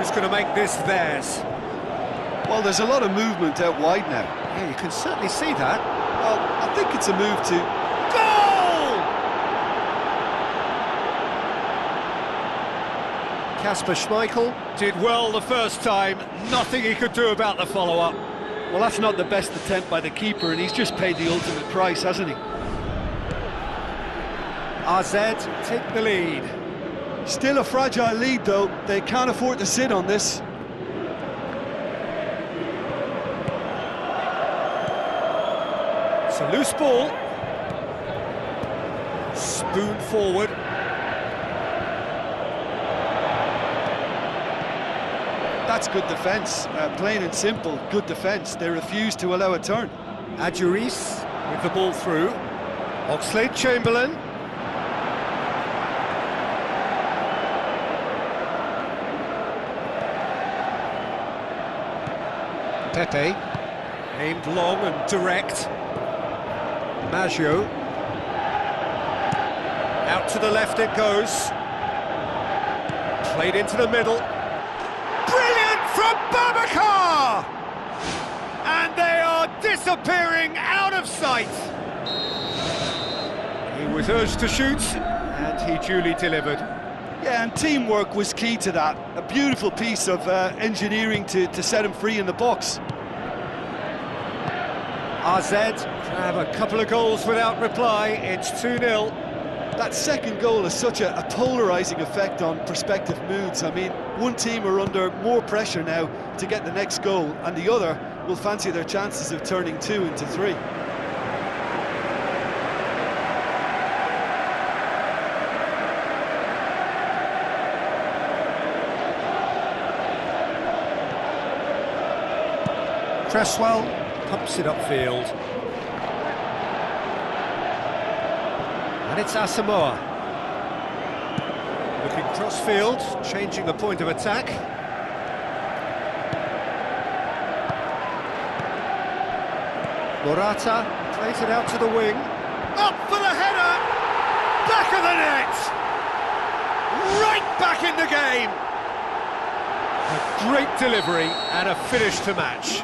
Who's going to make this theirs? Well, there's a lot of movement out wide now. Yeah, you can certainly see that. Well, I think it's a move to... Goal! Kasper Schmeichel did well the first time. Nothing he could do about the follow-up. Well, that's not the best attempt by the keeper, and he's just paid the ultimate price, hasn't he? AZ take the lead. Still a fragile lead, though. They can't afford to sit on this. It's a loose ball. Spoon forward. That's good defence. Plain and simple, good defence. They refuse to allow a turn. Adjuris with the ball through. Oxlade-Chamberlain. Pepe, aimed long and direct. Maggio. Out to the left it goes. Played into the middle. Brilliant from Babacar! And they are disappearing out of sight. He was urged to shoot, and he duly delivered. Yeah, and teamwork was key to that. A beautiful piece of engineering to set him free in the box. AZ have a couple of goals without reply. It's 2-0. That second goal has such a polarising effect on prospective moods. I mean, one team are under more pressure now to get the next goal, and the other will fancy their chances of turning 2 into 3. Cresswell pumps it upfield. And it's Asamoah. Looking crossfield, changing the point of attack. Morata plays it out to the wing. Up for the header! Back of the net! Right back in the game! A great delivery and a finish to match.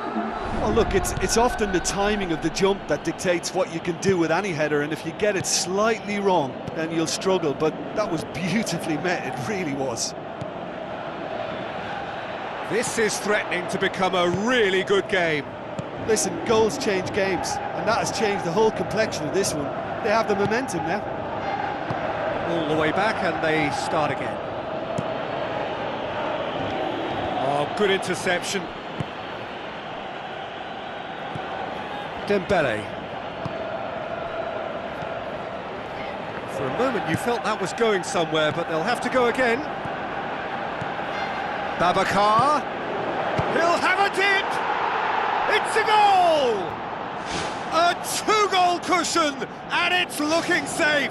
Well, look, it's often the timing of the jump that dictates what you can do with any header, and if you get it slightly wrong, then you'll struggle, but that was beautifully met, it really was. This is threatening to become a really good game. Listen, goals change games, and that has changed the whole complexion of this one. They have the momentum now. All the way back, and they start again. Oh, good interception. Dembele. For a moment you felt that was going somewhere, but they'll have to go again. Babacar. He'll have a dip! It's a goal! A 2-goal cushion, and it's looking safe!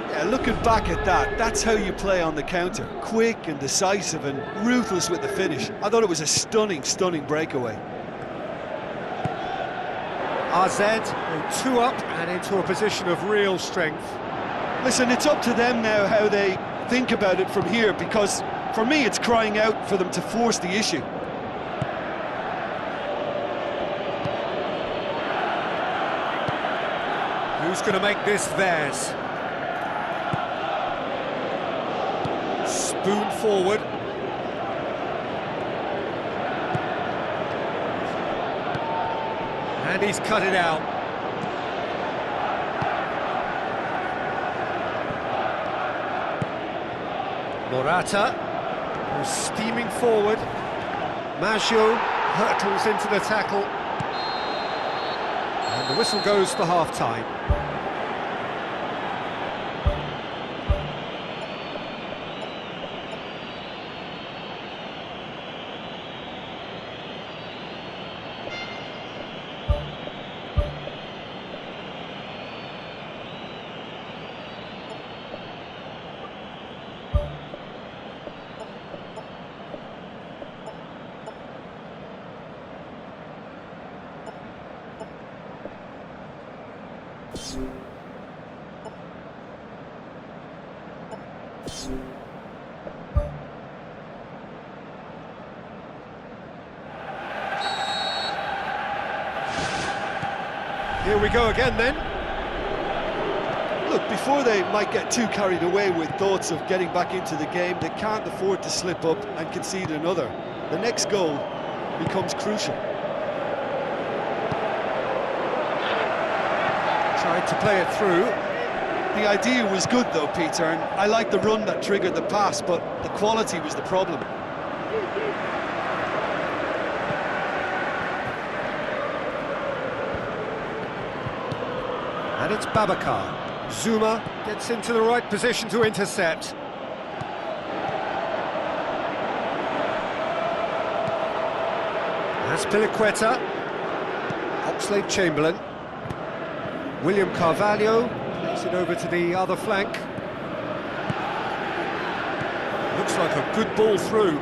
Yeah, looking back at that, that's how you play on the counter. Quick and decisive and ruthless with the finish. I thought it was a stunning, stunning breakaway. AZ go 2 up and into a position of real strength. Listen, it's up to them now how they think about it from here, because for me it's crying out for them to force the issue. Who's going to make this theirs? Spoon forward. And he's cut it out. Morata, who's steaming forward. Maggio hurtles into the tackle. And the whistle goes for half-time. Here we go again then. Look, before they might get too carried away with thoughts of getting back into the game, they can't afford to slip up and concede another. The next goal becomes crucial. Tried to play it through. The idea was good though, Peter, and I like the run that triggered the pass, but the quality was the problem. And it's Babacar. Zuma gets into the right position to intercept. That's Piliqueta. Oxlade-Chamberlain. William Carvalho plays it over to the other flank. Looks like a good ball through.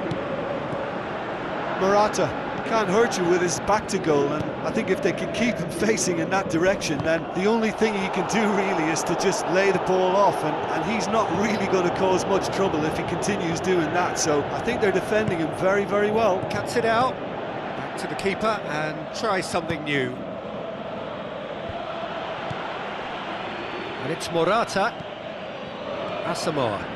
Morata can't hurt you with his back to goal, and I think if they can keep him facing in that direction, then the only thing he can do really is to just lay the ball off, and he's not really going to cause much trouble if he continues doing that. So I think they're defending him very, very well. Cuts it out, back to the keeper and tries something new. And it's Morata. Asamoah.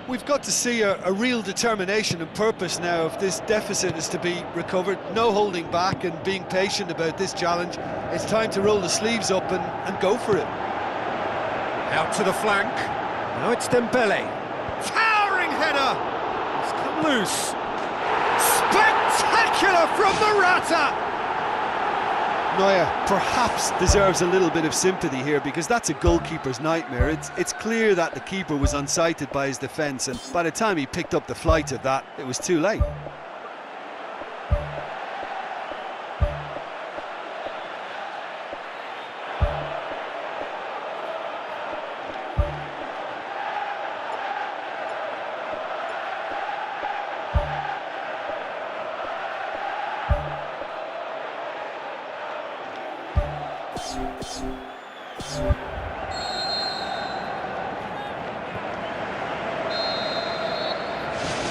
We've got to see a real determination and purpose now if this deficit is to be recovered. No holding back and being patient about this challenge. It's time to roll the sleeves up and go for it. Out to the flank. Now it's Dembele. Towering header! It's come loose. Spectacular from Morata! Neuer perhaps deserves a little bit of sympathy here, because that's a goalkeeper's nightmare. It's clear that the keeper was unsighted by his defence, and by the time he picked up the flight of that, it was too late.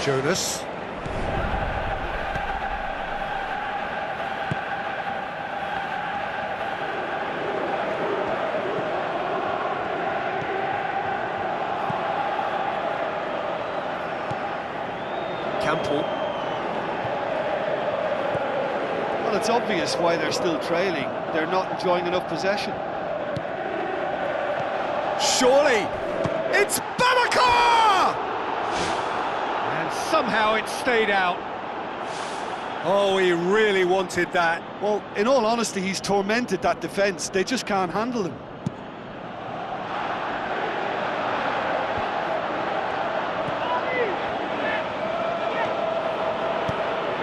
Jonas. Campbell. Well, it's obvious why they're still trailing. They're not enjoying enough possession. Surely, it's Babacar! And somehow it stayed out. Oh, he really wanted that. Well, in all honesty, he's tormented that defence. They just can't handle him.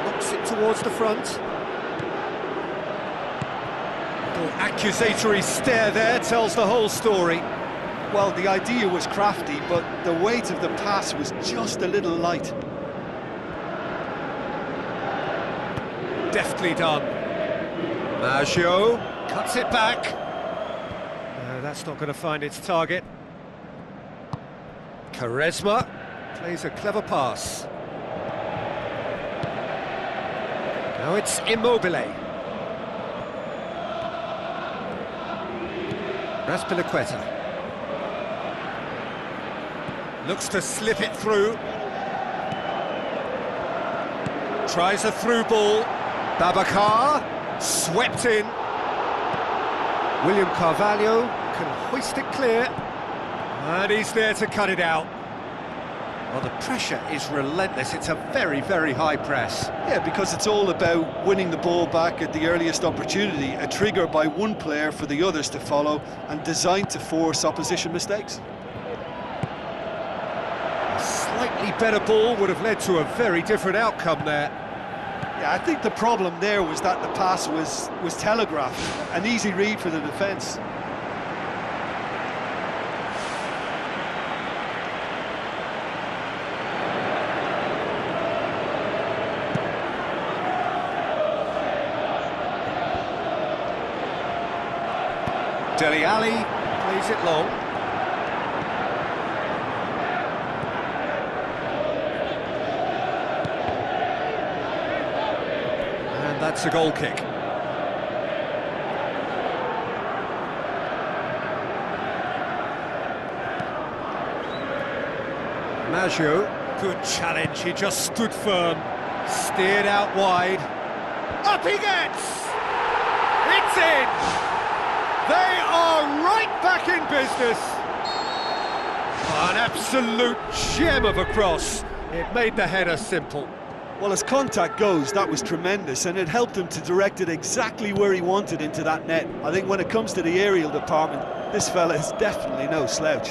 Knocks it towards the front. Little accusatory stare there tells the whole story. Well, the idea was crafty, but the weight of the pass was just a little light. Deftly done. Maggio cuts it back. No, that's not going to find its target. Quaresma plays a clever pass. Now it's Immobile. Piliqueta. Looks to slip it through. Tries a through ball. Babacar, swept in. William Carvalho can hoist it clear. And he's there to cut it out. Well, the pressure is relentless. It's a very, very high press. Yeah, because it's all about winning the ball back at the earliest opportunity, a trigger by one player for the others to follow, and designed to force opposition mistakes. A slightly better ball would have led to a very different outcome there. Yeah, I think the problem there was that the pass was telegraphed, an easy read for the defence. Dele Alli plays it long. a goal kick. Maggio, good challenge, he just stood firm, steered out wide. Up he gets! It's in! They are right back in business! An absolute gem of a cross. It made the header simple. Well, as contact goes, that was tremendous, and it helped him to direct it exactly where he wanted into that net. I think when it comes to the aerial department, this fella is definitely no slouch.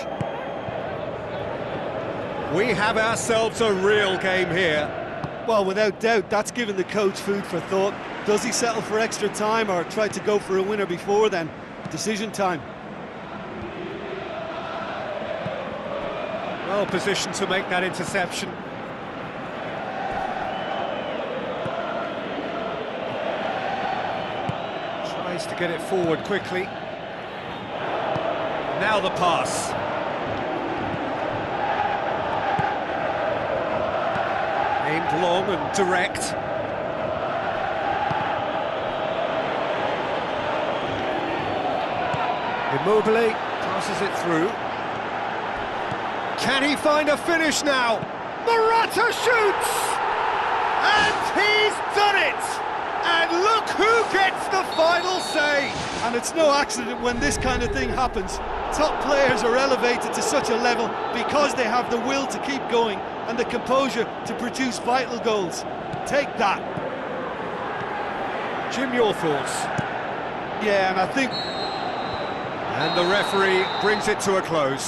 We have ourselves a real game here. Well, without doubt, that's given the coach food for thought. Does he settle for extra time or try to go for a winner before then? Decision time. Well positioned to make that interception. Tries to get it forward quickly. Now the pass. Aimed long and direct. Immobile passes it through. Can he find a finish now? Morata shoots! And he's done it! And look who gets the final say! And it's no accident when this kind of thing happens. Top players are elevated to such a level because they have the will to keep going and the composure to produce vital goals. Take that. Jim, your thoughts? Yeah, and I think... And the referee brings it to a close.